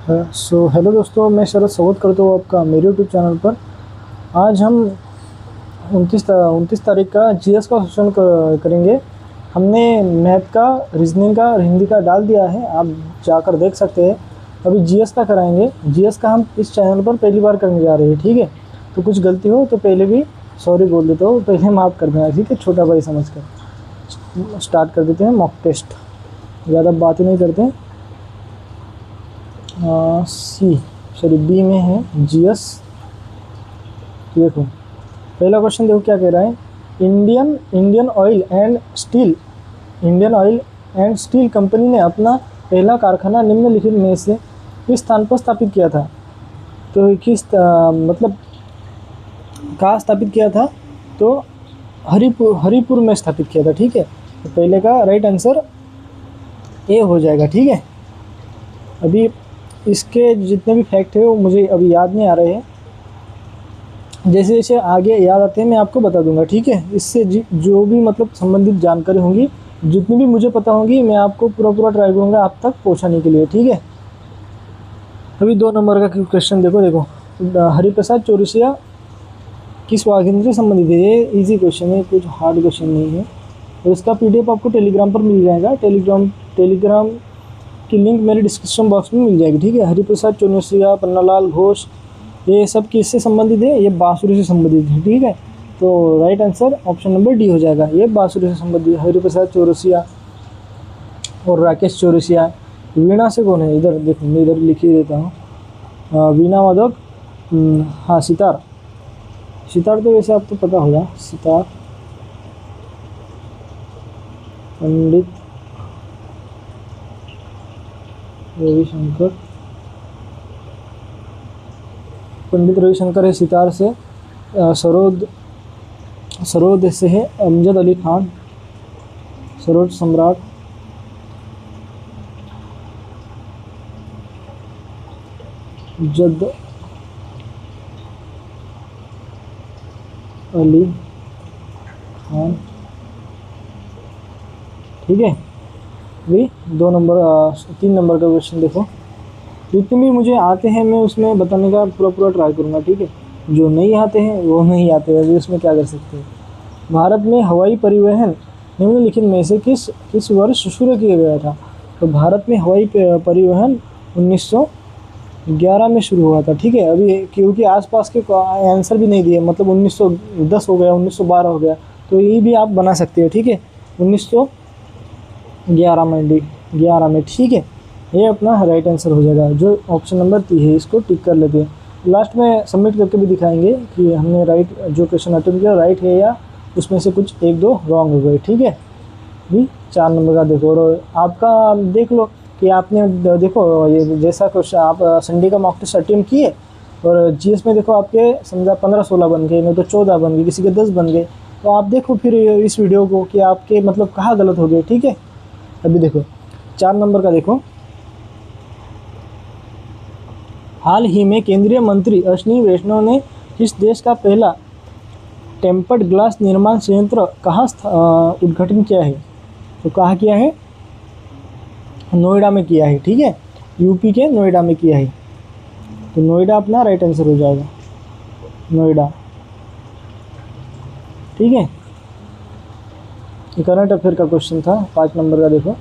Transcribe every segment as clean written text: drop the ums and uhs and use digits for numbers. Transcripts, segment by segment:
Hello दोस्तों, मैं शरद स्वागत करता हूँ आपका मेरे यूट्यूब चैनल पर। आज हम 29 तारीख का जीएस का क्वेश्चन करेंगे। हमने मैथ का, रीजनिंग का और हिंदी का डाल दिया है, आप जाकर देख सकते हैं। अभी जीएस का कराएंगे। जीएस का हम इस चैनल पर पहली बार करने जा रहे हैं, ठीक है। तो कुछ गलती हो तो पहले भी सॉरी बोल देता हूँ, पहले माफ़ कर देना, ठीक है। छोटा भाई समझ कर स्टार्ट कर देते हैं मॉक टेस्ट। ज़्यादा बातें नहीं करते हैं। बी में है जीएस। देखो पहला क्वेश्चन, देखो क्या कह रहा है। Indian oil and steel company ने अपना पहला कारखाना निम्नलिखित में से किस स्थान पर स्थापित किया था। तो मतलब कहाँ स्थापित किया था, तो हरिपुर में स्थापित किया था, ठीक है। तो पहले का राइट आंसर ए हो जाएगा, ठीक है। अभी इसके जितने भी फैक्ट है वो मुझे अभी याद नहीं आ रहे हैं। जैसे जैसे आगे याद आते हैं मैं आपको बता दूंगा, ठीक है। इससे जो भी मतलब संबंधित जानकारी होंगी, जितनी भी मुझे पता होंगी, मैं आपको पूरा ट्राई करूँगा आप तक पहुँचाने के लिए, ठीक है। अभी 2 नंबर का क्वेश्चन देखो हरिप्रसाद चौरसिया किस वाघिनी से संबंधित है। ये ईजी क्वेश्चन है, कुछ हार्ड क्वेश्चन नहीं है। और इसका PDF आपको टेलीग्राम पर मिल जाएगा। टेलीग्राम की लिंक मेरे डिस्क्रिप्शन बॉक्स में मिल जाएगी, ठीक है। हरिप्रसाद चौरसिया, पन्नालाल घोष, ये सब किससे संबंधित है, ये बांसुरी से संबंधित है, ठीक है। तो right answer option number D हो जाएगा। ये बांसुरी से संबंधित हरिप्रसाद चौरसिया और राकेश चौरसिया। वीणा से कौन है, इधर देखो मैं इधर लिख ही देता हूँ। वीणा वादक, हाँ सितार तो वैसे आपको पता होगा। सितार पंडित रविशंकर है सितार से। सरोद से है अमजद अली खान, सरोद सम्राट। जद अली खान, ठीक है। अभी 3 नंबर का क्वेश्चन देखो। जितने भी मुझे आते हैं मैं उसमें बताने का पूरा ट्राई करूँगा, ठीक है। जो नहीं आते हैं वो नहीं आते हैं, अभी उसमें क्या कर सकते हैं। भारत में हवाई परिवहन निम्नलिखित में से किस वर्ष शुरू किया गया था। तो भारत में हवाई परिवहन 1911 में शुरू हुआ था, ठीक है। अभी क्योंकि आसपास के आंसर भी नहीं दिए, मतलब 1910 हो गया, 1912 हो गया, तो ये भी आप बना सकते हो, ठीक है। 1911 में, ठीक है। ये अपना राइट आंसर हो जाएगा, जो ऑप्शन नंबर 3 है, इसको टिक कर लेते हैं। लास्ट में सबमिट करके भी दिखाएंगे कि हमने जो क्वेश्चन अटेम्प्ट किया राइट है या उसमें से कुछ 1-2 रॉन्ग हो गए, ठीक है। भी 4 नंबर का देखो, और आपका देख लो कि आपने देखो ये जैसा क्वेश्चन आप संडे का मॉक टेस्ट अटेम्प्ट किए और जीएस में देखो आपके समझा 15-16 बन गए, नहीं तो 14 बन गए, किसी के 10 बन गए। तो आप देखो फिर इस वीडियो को कि आपके मतलब कहाँ गलत हो गए, ठीक है। अभी देखो 4 नंबर का देखो। हाल ही में केंद्रीय मंत्री अश्विनी वैष्णव ने किस देश का पहला टेम्पर्ड ग्लास निर्माण संयंत्र कहाँ उद्घाटन किया है। तो कहाँ किया है, नोएडा में किया है, ठीक है। यूपी के नोएडा में किया है। तो नोएडा अपना राइट आंसर हो जाएगा, नोएडा, ठीक है। करंट अफेयर का क्वेश्चन था। 5 नंबर का देखो।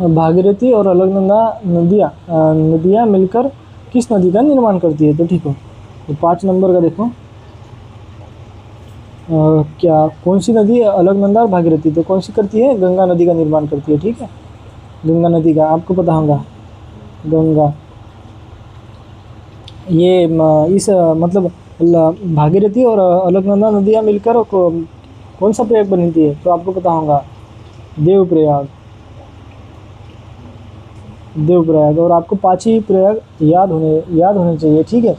भागीरथी और अलकनंदा नदियाँ मिलकर किस नदी का निर्माण करती है। तो ठीक हो। तो 5 नंबर का देखो। क्या कौन सी नदी अलकनंदा और भागीरथी, तो कौन सी करती है, गंगा नदी का निर्माण करती है, ठीक है। गंगा नदी का आपको पता होगा, गंगा। ये इस मतलब भागीरथी और अलकनंदा नदियाँ मिलकर कौन सा प्रयाग बनती है, तो आपको पता होगा देवप्रयाग। और आपको 5 ही प्रयाग याद होने चाहिए, ठीक है।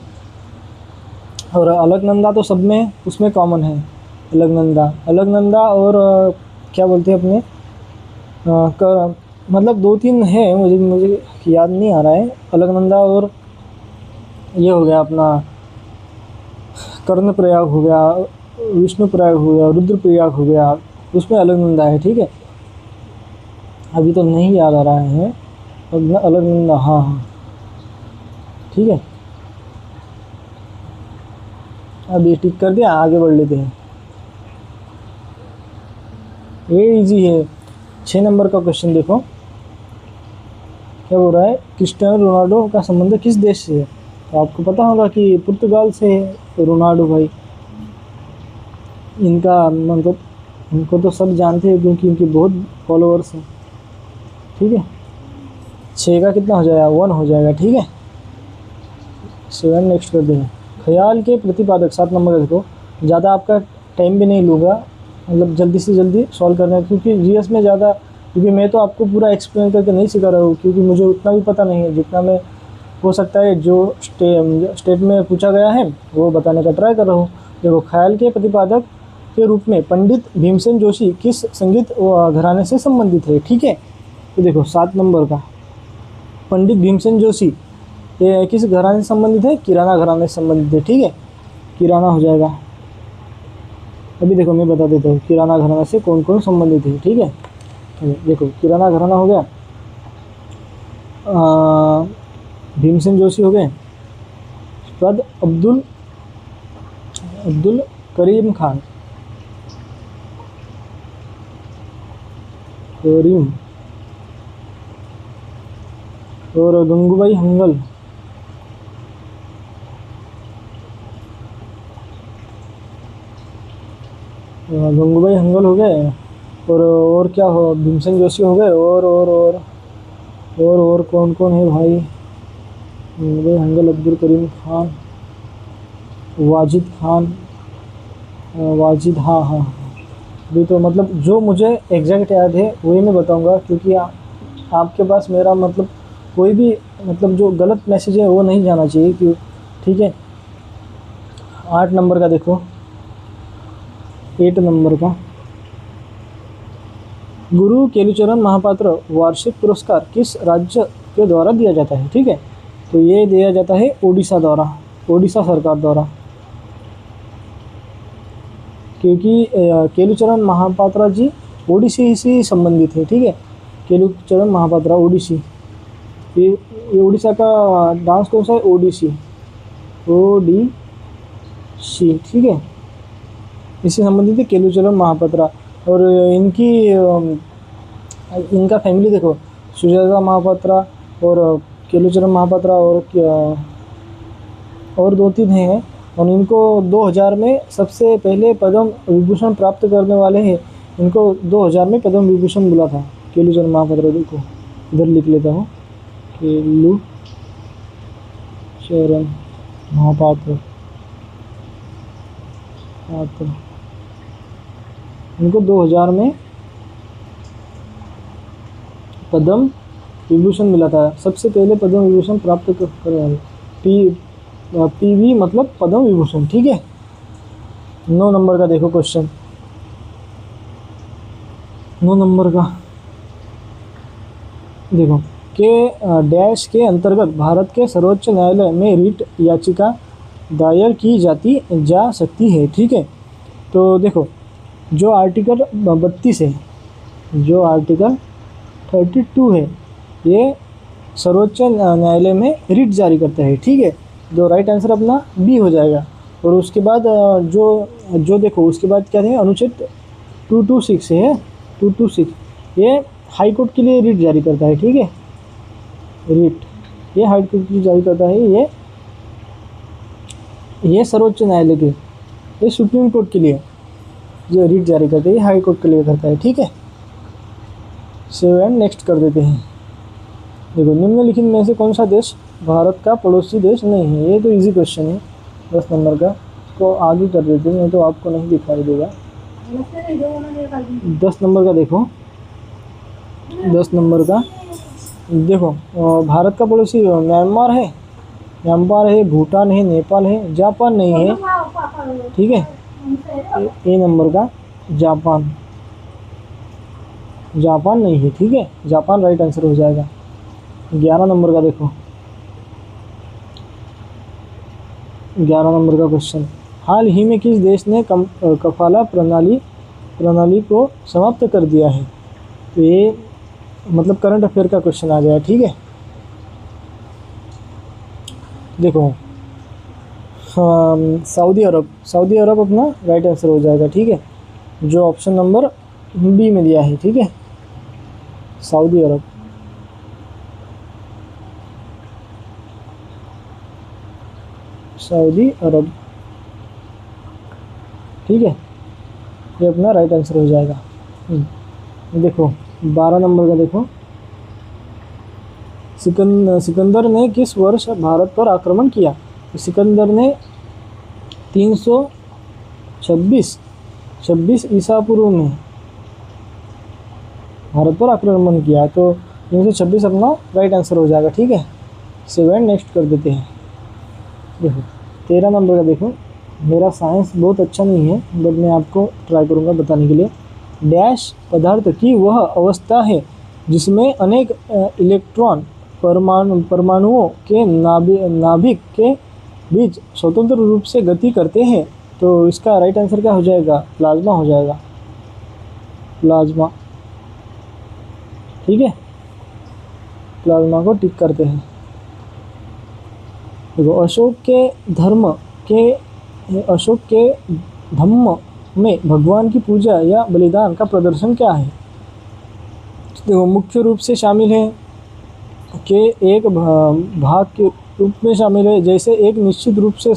और अलकनंदा तो सब में उसमें कॉमन है। अलकनंदा और क्या बोलते हैं अपने मतलब 2-3 है, मुझे याद नहीं आ रहा है। अलकनंदा और ये हो गया अपना कर्णप्रयाग हो गया, विष्णुप्रयाग हो गया, रुद्रप्रयाग हो गया, उसमें अलकनंदा है, ठीक है। अभी तो नहीं याद आ रहा है अलकनंदा, हाँ। ठीक है, अब ये टिक कर दिया, आगे बढ़ लेते हैं। ये इजी है। 6 नंबर का क्वेश्चन देखो क्या बोल रहा है, क्रिस्टियानो रोनाल्डो का संबंध किस देश से है? तो आपको पता होगा कि पुर्तगाल से है रोनाल्डो भाई। इनका मतलब इनको तो सब जानते हैं क्योंकि इनके बहुत फॉलोअर्स हैं। ठीक है, 6 का कितना हो जाएगा, 1 हो जाएगा। ठीक है, 7 नेक्स्ट कर देंगे। ख्याल के प्रतिपादक 7 नंबर का देखो, ज़्यादा आपका टाइम भी नहीं लूँगा, मतलब जल्दी से जल्दी सॉल्व करना है, क्योंकि जीएस में ज़्यादा, क्योंकि मैं तो आपको पूरा एक्सप्लेन करके नहीं सिखा रहा हूँ, क्योंकि मुझे उतना भी पता नहीं है। जितना मैं हो सकता है जो स्टेट में पूछा गया है वो बताने का ट्राई कर रहा हूँ। देखो, ख्याल के प्रतिपादक के रूप में पंडित भीमसेन जोशी किस संगीत घराने से संबंधित है? ठीक है, तो देखो 7 नंबर का पंडित भीमसेन जोशी ये किस घराने से संबंधित है? किराना घराने से संबंधित है। ठीक है, किराना हो जाएगा। अभी देखो मैं बता देता हूँ किराना घराना से कौन कौन संबंधित है। ठीक है, देखो किराना घराना हो गया, भीमसेन जोशी हो गए, उसके बाद अब्दुल करीम खान, करीम, और गंगूबाई हंगल, गंगूबाई हंगल हो गए, और क्या हो, भीमसेन जोशी हो गए, और कौन कौन है भाई? गंगूबाई हंगल, अब्दुल करीम खान, वाजिद खान, वाजिद, हाँ हाँ अभी तो मतलब जो मुझे एग्जैक्ट याद है वही मैं बताऊंगा, क्योंकि आपके पास मेरा मतलब कोई भी मतलब जो गलत मैसेज है वो नहीं जाना चाहिए क्यों। ठीक है, 8 नंबर का देखो, 8 नंबर का, गुरु केलुचरण महापात्र वार्षिक पुरस्कार किस राज्य के द्वारा दिया जाता है? ठीक है, तो ये दिया जाता है ओडिशा द्वारा, ओडिशा सरकार द्वारा, क्योंकि केलुचरण महापात्रा जी ओडिसी से संबंधित है। ठीक है, केलुचरण महापात्रा ओडिसी, ये उड़ीसा का डांस कौन सा है? ओडिसी, ओडिसी। ठीक है, इससे संबंधित है केलुचरण महापात्रा। और इनका फैमिली देखो, सुजाता महापात्रा और केलुचरण महापात्रा और 2-3 हैं, और इनको 2000 में सबसे पहले पद्म विभूषण प्राप्त करने वाले हैं। इनको 2000 में पद्म विभूषण मिला था केलुचरण महापात्रा। देखो इधर लिख लेता हूँ, केलुचरण महापात्र, इनको 2000 में पद्म विभूषण मिला था, सबसे पहले पद्म विभूषण प्राप्त करने वाले। पीवी मतलब पद्म विभूषण। ठीक है, 9 नंबर का देखो क्वेश्चन, 9 नंबर का देखो के डैश के अंतर्गत भारत के सर्वोच्च न्यायालय में रिट याचिका दायर की जा सकती है। ठीक है, तो देखो जो आर्टिकल 32 है, जो आर्टिकल 32 है, ये सर्वोच्च न्यायालय में रिट जारी करता है। ठीक है, जो राइट आंसर अपना बी हो जाएगा। और उसके बाद जो देखो उसके बाद क्या है, अनुच्छेद 226 है, 226 ये हाई कोर्ट के लिए रिट जारी करता है। ठीक है, रिट ये हाई कोर्ट के लिए जारी करता है, ये सर्वोच्च न्यायालय के, ये सुप्रीम कोर्ट के लिए जो रिट जारी करता है, ये हाई कोर्ट के लिए करता है। ठीक है, 7 नेक्स्ट कर देते हैं। देखो निम्नलिखित में से कौन सा देश भारत का पड़ोसी देश नहीं है? ये तो इजी क्वेश्चन है। 10 नंबर का, तो आगे कर देते हैं, नहीं तो आपको नहीं दिखाई देगा। 10 नंबर का देखो, 10 नंबर का देखो, भारत का पड़ोसी म्यांमार है, भूटान है, नेपाल है, जापान नहीं है। ठीक है, ए नंबर का जापान नहीं है। ठीक है, जापान राइट आंसर हो जाएगा। 11 नंबर का देखो, 11 नंबर का क्वेश्चन, हाल ही में किस देश ने कफाला प्रणाली को समाप्त कर दिया है? तो ये मतलब करंट अफेयर का क्वेश्चन आ गया। ठीक है, देखो सऊदी अरब, सऊदी अरब अपना राइट आंसर हो जाएगा, ठीक है, जो ऑप्शन नंबर बी में दिया है, ठीक है, सऊदी अरब। सऊदी अरब, ठीक है, ये अपना राइट आंसर हो जाएगा। देखो 12 नंबर का देखो, सिकंदर ने किस वर्ष भारत पर आक्रमण किया? तो सिकंदर ने 326 ईसा पूर्व में भारत पर आक्रमण किया, तो 326 अपना राइट आंसर हो जाएगा, ठीक है। 7 नेक्स्ट कर देते हैं। देखो 13 नंबर का देखो, मेरा साइंस बहुत अच्छा नहीं है बट मैं आपको ट्राई करूँगा बताने के लिए। डैश पदार्थ की वह अवस्था है जिसमें अनेक इलेक्ट्रॉन परमाणुओं के नाभिक के बीच स्वतंत्र रूप से गति करते हैं। तो इसका राइट आंसर क्या हो जाएगा? प्लाज्मा हो जाएगा, प्लाज्मा, ठीक है, प्लाज्मा को टिक करते हैं। देखो अशोक के धम्म में भगवान की पूजा या बलिदान का प्रदर्शन क्या है? देखो मुख्य रूप से शामिल है के एक भाग के रूप में शामिल है, जैसे एक निश्चित रूप से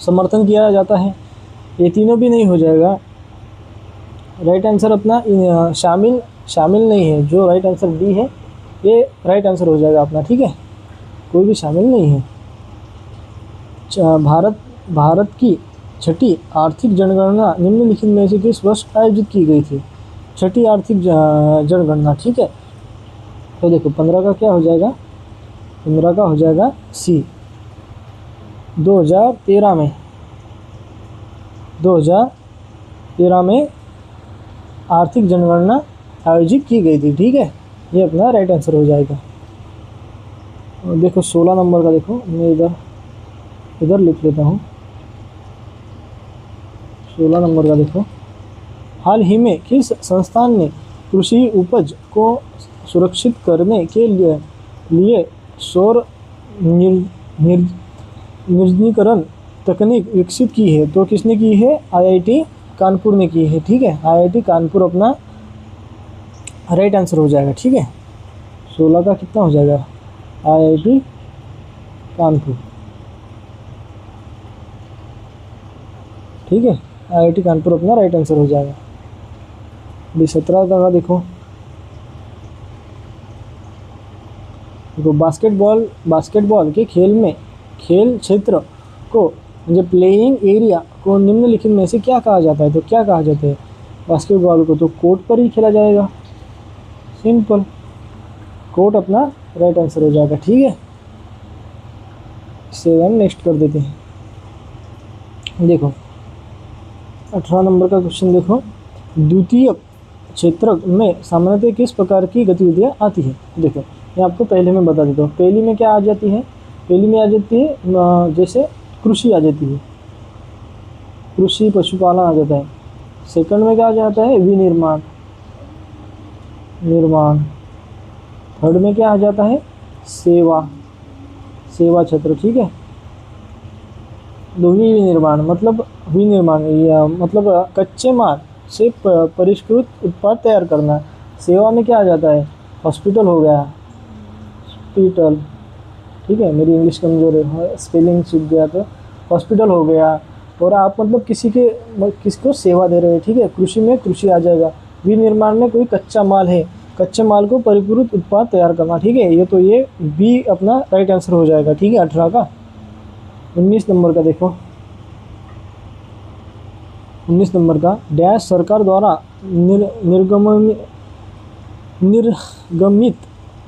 समर्थन किया जाता है, ये तीनों भी नहीं हो जाएगा। राइट आंसर अपना शामिल नहीं है, जो राइट आंसर डी है ये राइट आंसर हो जाएगा अपना, ठीक है, कोई भी शामिल नहीं है। भारत की छठी आर्थिक जनगणना निम्नलिखित में से किस वर्ष आयोजित की गई थी? छठी आर्थिक जनगणना, ठीक है, तो देखो 15 का क्या हो जाएगा? 15 का हो जाएगा सी, 2013 में आर्थिक जनगणना आयोजित की गई थी, ठीक है, ये अपना राइट आंसर हो जाएगा। देखो 16 नंबर का देखो, मैं इधर लिख लेता हूँ। 16 नंबर का देखो, हाल ही में किस संस्थान ने कृषि उपज को सुरक्षित करने के लिए सौर निर्जलीकरण तकनीक विकसित की है? तो किसने की है? आईआईटी कानपुर ने की है, ठीक है, आईआईटी कानपुर अपना राइट आंसर हो जाएगा, ठीक है। 16 का कितना हो जाएगा? आईआईटी कानपुर, ठीक है, आईआईटी कानपुर अपना राइट आंसर हो जाएगा। 17 का देखो, बास्केटबॉल के खेल क्षेत्र को जो प्लेइंग एरिया को निम्नलिखित में से क्या कहा जाता है? तो क्या कहा जाता है बास्केटबॉल को? तो कोर्ट पर ही खेला जाएगा, सिंपल, कोर्ट अपना राइट आंसर हो जाएगा, ठीक है। 7 नेक्स्ट कर देते हैं। देखो 18 नंबर का क्वेश्चन देखो, द्वितीय क्षेत्र में सामान्यतः किस प्रकार की गतिविधियाँ आती है? देखो मैं आपको पहले में बता देता हूँ। पहली में क्या आ जाती है? पहली में आ जाती है जैसे कृषि आ जाती है, कृषि पशुपालन आ जाता है। सेकंड में क्या आ जाता है? विनिर्माण, निर्माण। थर्ड में क्या आ जाता है? सेवा क्षेत्र, ठीक है। विनिर्माण मतलब या मतलब कच्चे माल से परिष्कृत उत्पाद तैयार करना। सेवा में क्या आ जाता है? हॉस्पिटल हो गया, हॉस्पिटल, ठीक है, मेरी इंग्लिश कमज़ोर है, स्पेलिंग सीख गया, तो हॉस्पिटल हो गया। और आप मतलब किसको सेवा दे रहे हैं, ठीक है। कृषि में कृषि आ जाएगा। विनिर्माण में कोई कच्चा माल है, कच्चे माल को परिष्कृत उत्पाद तैयार करना, ठीक है। ये तो ये बी अपना राइट आंसर हो जाएगा, ठीक है। 18 का। 19 नंबर का देखो, 19 नंबर का, डैश सरकार द्वारा निर्गमित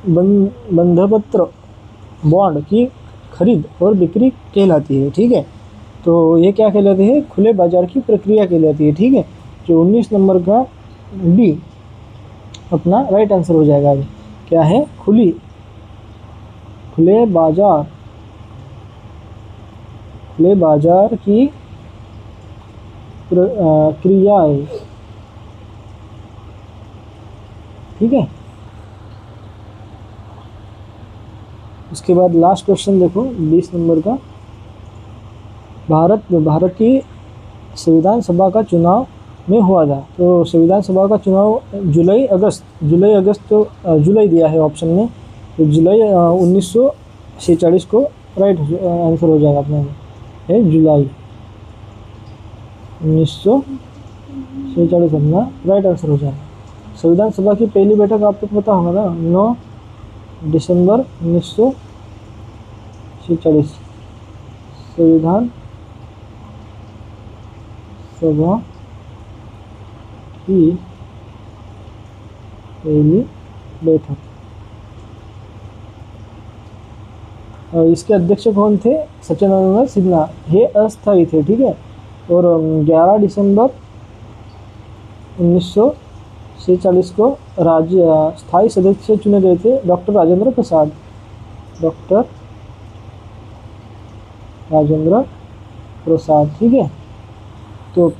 बंधपत्र बॉन्ड की खरीद और बिक्री कहलाती है, ठीक है। तो ये क्या कहलाती है? खुले बाजार की प्रक्रिया कहलाती है, ठीक है। जो 19 नंबर का डी अपना राइट आंसर हो जाएगा। क्या है? खुले बाजार की क्रियाएं, ठीक है। उसके बाद लास्ट क्वेश्चन देखो 20 नंबर का, भारत की संविधान सभा का चुनाव में हुआ था। तो संविधान सभा का चुनाव जुलाई दिया है ऑप्शन में, तो जुलाई 1946 को राइट आंसर हो जाएगा अपने है, जुलाई 1946 अपना राइट आंसर हो जाएगा। संविधान सभा की पहली बैठक आपको पता होगा ना, 9 दिसंबर 1946 संविधान सभा की पहली बैठक। इसके अध्यक्ष कौन थे? सच्चिदानंद सिन्हा, ये अस्थायी थे, ठीक है। और 11 दिसंबर 1946 को स्थायी सदस्य चुने गए थे डॉक्टर राजेंद्र प्रसाद, ठीक है। तो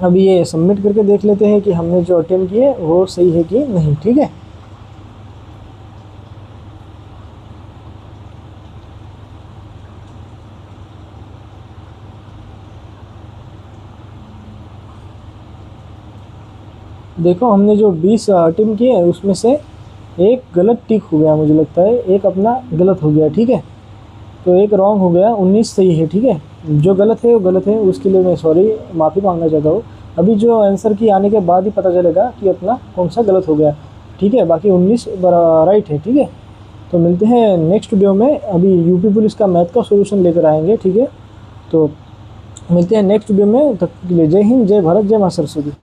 अब ये सबमिट करके देख लेते हैं कि हमने जो अटेम्प्ट किए वो सही है कि नहीं, ठीक है। देखो हमने जो 20 अटेम्प्ट किए उसमें से एक गलत टिक हो गया, मुझे लगता है एक अपना गलत हो गया, ठीक है। तो एक रॉन्ग हो गया, 19 सही है, ठीक है। जो गलत है वो गलत है, उसके लिए मैं सॉरी माफ़ी मांगना चाहता हूँ। अभी जो आंसर की आने के बाद ही पता चलेगा कि अपना कौन सा गलत हो गया, ठीक है। बाकी 19 राइट है, ठीक है। तो मिलते हैं नेक्स्ट वीडियो में। अभी यूपी पुलिस का मैथ का सोल्यूशन लेकर आएंगे, ठीक है। तो मिलते हैं नेक्स्ट वीडियो में, तब तक के लिए जय हिंद, जय भारत, जय मां सरस्वती।